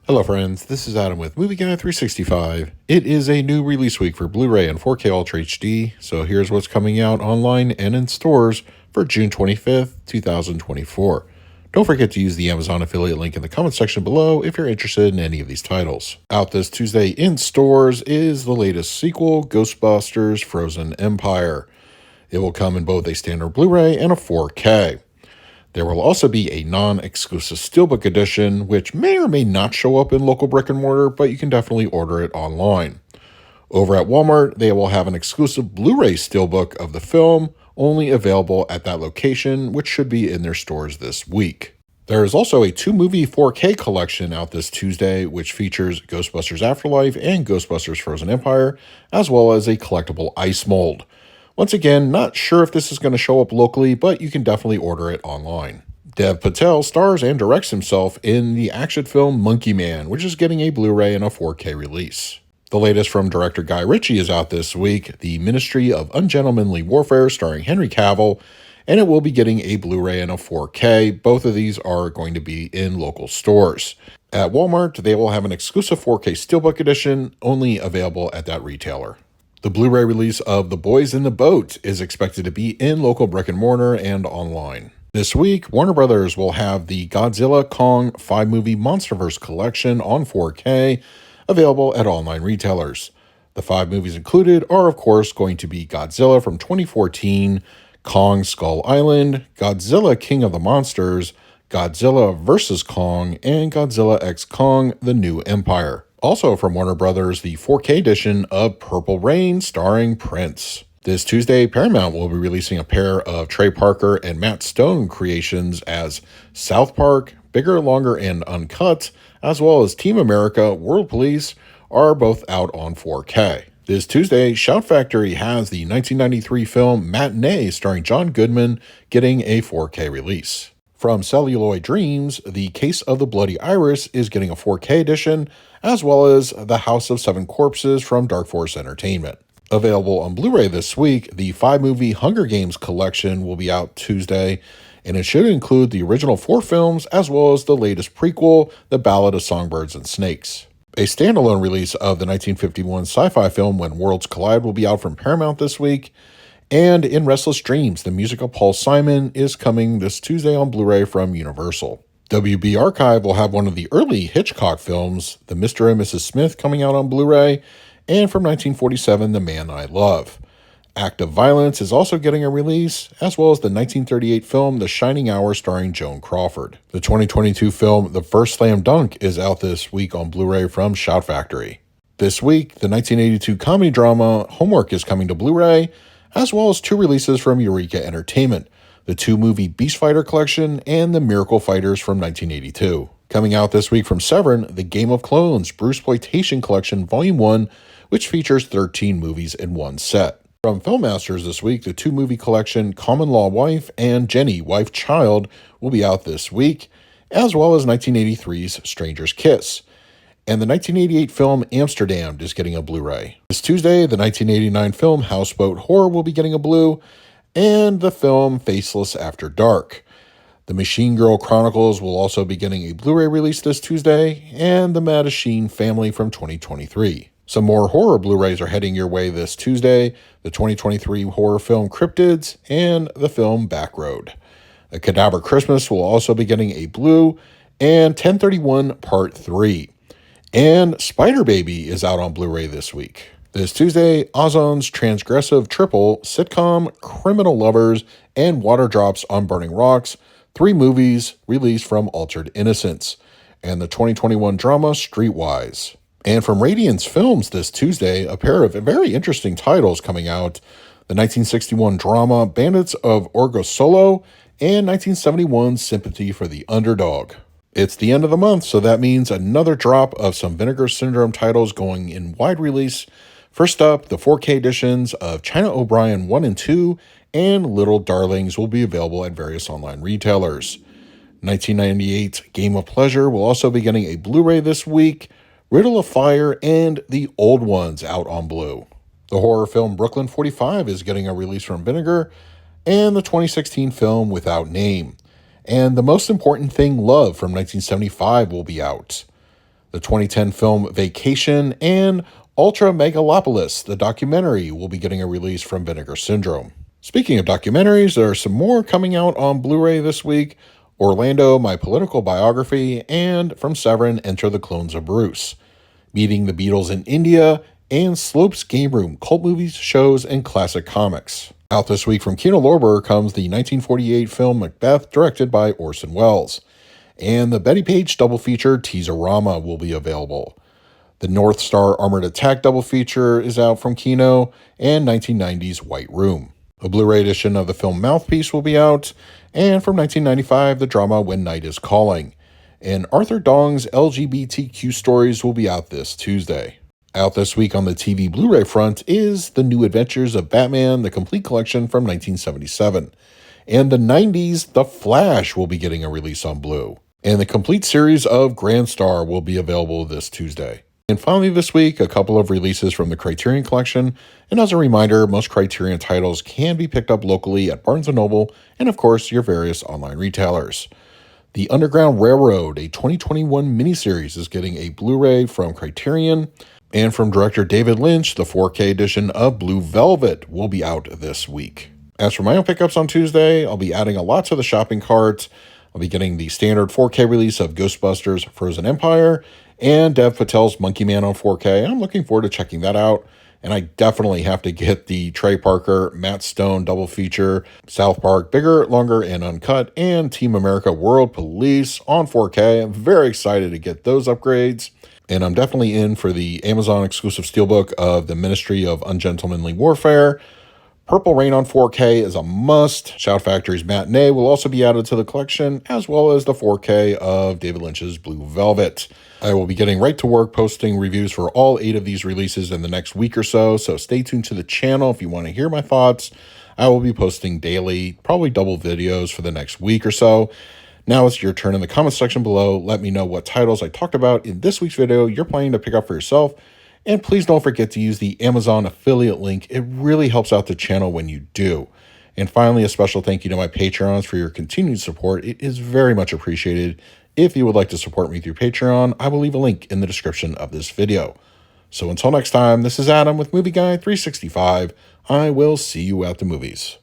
Hello friends, this is Adam with Movie Guy 365. It is a new release week for Blu-ray and 4K Ultra HD, so here's what's coming out online and in stores for June 25th, 2024. Don't forget to use the Amazon affiliate link in the comment section below if you're interested in any of these titles. Out this Tuesday in stores is the latest sequel, Ghostbusters Frozen Empire. It will come in both a standard Blu-ray and a 4K. There will also be a non-exclusive Steelbook edition, which may or may not show up in local brick and mortar, but you can definitely order it online. Over at Walmart, they will have an exclusive Blu-ray Steelbook of the film, only available at that location, which should be in their stores this week. There is also a 2-movie 4K collection out this Tuesday, which features Ghostbusters Afterlife and Ghostbusters Frozen Empire, as well as a collectible ice mold. Once again, not sure if this is going to show up locally, but you can definitely order it online. Dev Patel stars and directs himself in the action film Monkey Man, which is getting a Blu-ray and a 4K release. The latest from director Guy Ritchie is out this week, The Ministry of Ungentlemanly Warfare starring Henry Cavill, and it will be getting a Blu-ray and a 4K. Both of these are going to be in local stores. At Walmart, they will have an exclusive 4K Steelbook edition, only available at that retailer. The Blu-ray release of The Boys in the Boat is expected to be in local brick and mortar and online. This week, Warner Brothers will have the Godzilla Kong 5-movie Monsterverse collection on 4K available at online retailers. The 5 movies included are, of course, going to be Godzilla from 2014, Kong Skull Island, Godzilla King of the Monsters, Godzilla vs. Kong, and Godzilla x Kong: The New Empire. Also from Warner Brothers, the 4K edition of Purple Rain starring Prince. This Tuesday, Paramount will be releasing a pair of Trey Parker and Matt Stone creations as South Park, Bigger, Longer, and Uncut, as well as Team America: World Police are both out on 4K. This Tuesday, Shout Factory has the 1993 film Matinee starring John Goodman getting a 4K release. From Celluloid Dreams, The Case of the Bloody Iris is getting a 4K edition, as well as The House of Seven Corpses from Dark Force Entertainment. Available on Blu-ray this week, the 5-movie Hunger Games collection will be out Tuesday, and it should include the original 4 films, as well as the latest prequel, The Ballad of Songbirds and Snakes. A standalone release of the 1951 sci-fi film When Worlds Collide will be out from Paramount this week. And In Restless Dreams, the music of Paul Simon is coming this Tuesday on Blu-ray from Universal. WB Archive will have one of the early Hitchcock films, The Mr. and Mrs. Smith, coming out on Blu-ray, and from 1947, The Man I Love. Act of Violence is also getting a release, as well as the 1938 film The Shining Hour starring Joan Crawford. The 2022 film The First Slam Dunk is out this week on Blu-ray from Shout Factory. This week, the 1982 comedy drama Homework is coming to Blu-ray, as well as 2 releases from Eureka Entertainment, the 2-movie Beast Fighter collection and the Miracle Fighters from 1982. Coming out this week from Severin, the Game of Clones Bruceploitation Collection Volume 1, which features 13 movies in one set. From Filmmasters this week, the 2-movie collection Common Law Wife and Jenny, Wife Child will be out this week, as well as 1983's Stranger's Kiss. And the 1988 film Amsterdam is getting a Blu-ray. This Tuesday, the 1989 film Houseboat Horror will be getting a Blu, and the film Faceless After Dark. The Machine Girl Chronicles will also be getting a Blu-ray release this Tuesday, and The Mattachine Family from 2023. Some more horror Blu-rays are heading your way this Tuesday, the 2023 horror film Cryptids, and the film Backroad. A Cadaver Christmas will also be getting a Blu, and 1031 Part 3. And Spider Baby is out on Blu-ray this week. This Tuesday, Ozon's transgressive triple sitcom Criminal Lovers and Water Drops on Burning Rocks, 3 movies released from Altered Innocence, and the 2021 drama Streetwise. And from Radiance Films this Tuesday, a pair of very interesting titles coming out, the 1961 drama Bandits of Orgosolo and 1971 Sympathy for the Underdog. It's the end of the month, so that means another drop of some Vinegar Syndrome titles going in wide release. First up, the 4K editions of China O'Brien 1 and 2 and Little Darlings will be available at various online retailers. 1998 Game of Pleasure will also be getting a Blu-ray this week, Riddle of Fire, and The Old Ones out on Blu. The horror film Brooklyn 45 is getting a release from Vinegar, and the 2016 film Without Name. And The Most Important Thing, Love from 1975 will be out. The 2010 film Vacation and Ultra Megalopolis, the documentary, will be getting a release from Vinegar Syndrome. Speaking of documentaries, there are some more coming out on Blu-ray this week. Orlando, My Political Biography, and from Severin, Enter the Clones of Bruce. Meeting the Beatles in India, and Slope's Game Room, cult movies, shows, and classic comics. Out this week from Kino Lorber comes the 1948 film Macbeth, directed by Orson Welles. And the Betty Page double feature Teaserama will be available. The North Star Armored Attack double feature is out from Kino, and 1990's White Room. A Blu-ray edition of the film Mouthpiece will be out, and from 1995, the drama When Night is Calling. And Arthur Dong's LGBTQ Stories will be out this Tuesday. Out this week on the TV Blu-ray front is The New Adventures of Batman, the complete collection from 1977. And the 90s The Flash will be getting a release on Blu. And the complete series of Grand Star will be available this Tuesday. And finally this week, a couple of releases from the Criterion Collection. And as a reminder, most Criterion titles can be picked up locally at Barnes & Noble and, of course, your various online retailers. The Underground Railroad, a 2021 miniseries, is getting a Blu-ray from Criterion. And from director David Lynch, the 4K edition of Blue Velvet will be out this week. As for my own pickups on Tuesday, I'll be adding a lot to the shopping cart. I'll be getting the standard 4K release of Ghostbusters Frozen Empire and Dev Patel's Monkey Man on 4K. I'm looking forward to checking that out. And I definitely have to get the Trey Parker, Matt Stone double feature, South Park Bigger, Longer, and Uncut, and Team America World Police on 4K. I'm very excited to get those upgrades. And I'm definitely in for the Amazon exclusive steelbook of The Ministry of Ungentlemanly Warfare. Purple Rain on 4K is a must. Shout Factory's Matinee will also be added to the collection, as well as the 4K of David Lynch's Blue Velvet. I will be getting right to work posting reviews for all 8 of these releases in the next week or so stay tuned to the channel if you want to hear my thoughts. I will be posting daily, probably double videos for the next week or so. Now it's your turn in the comments section below. Let me know what titles I talked about in this week's video you're planning to pick up for yourself. And please don't forget to use the Amazon affiliate link. It really helps out the channel when you do. And finally, a special thank you to my Patreons for your continued support. It is very much appreciated. If you would like to support me through Patreon, I will leave a link in the description of this video. So until next time, this is Adam with Movie Guy 365. I will see you at the movies.